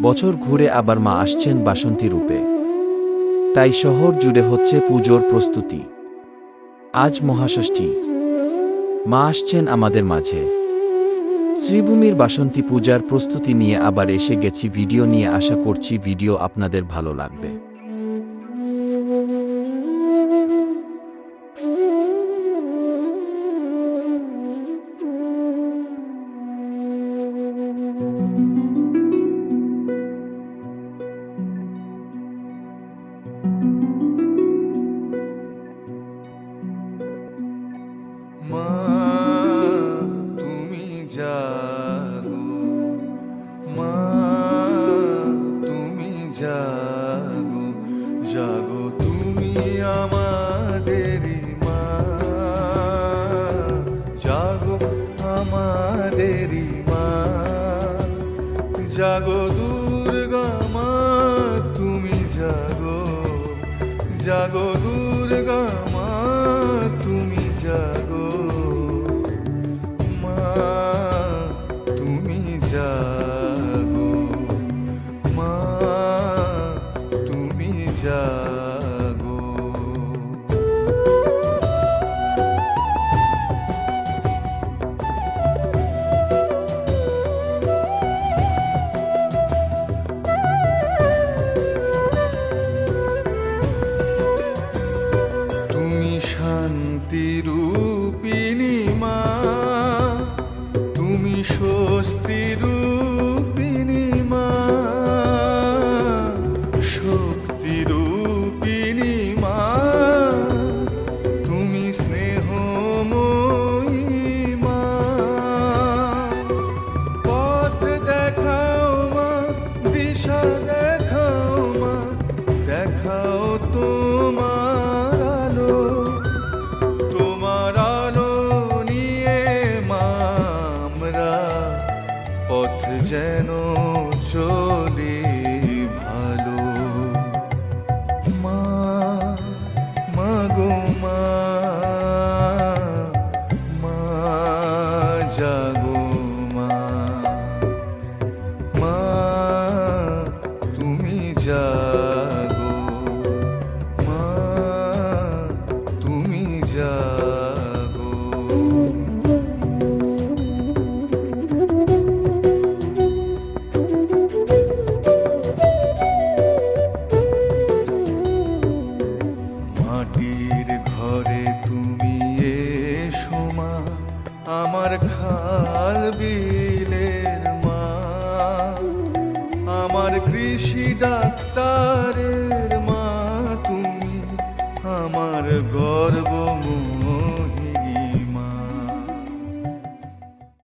বছর ঘুরে আবার মা আসছেন বাসন্তী রূপে। তাই শহর জুড়ে হচ্ছে পুজোর প্রস্তুতি। আজ মহাষষ্ঠী, মা আসছেন আমাদের মাঝে। শ্রীভূমির বাসন্তী পূজার প্রস্তুতি নিয়ে আবার এসে গেছি ভিডিও নিয়ে। আশা করছি ভিডিও আপনাদের ভালো লাগবে। মা তুমি জাগো, মা তুমি জাগো, জাগো তুমি আমাদেরই মা, জাগো আমাদেরই মা, জাগো দুর্গা মা তুমি জাগো, জাগো দুর্গা মা তুমি জাগো, মা তুমি জাগো, মা তুমি জাগো। তুমি শান্তি রূপিণী মা, তুমি স্বস্তি রূপিণী মা, শক্তি রূপিণী মা, তুমি স্নেহময়ী মা, পথ দেখাও মা, দিশা দেখাও মা, দেখাও তোমার আলো, তোমার আলো নিয়ে মা আমরা পথ যেন চলে ভালো। মা মা গো মা, মা জাগো মা, মা তুমি জাগো, মা তুমি জাগো। মাটির ঘরে তুমি এসো মা, আমার খাল বিলের মা, আমার কৃষি ডাক্তারের মা তুমি, আমার গর্ব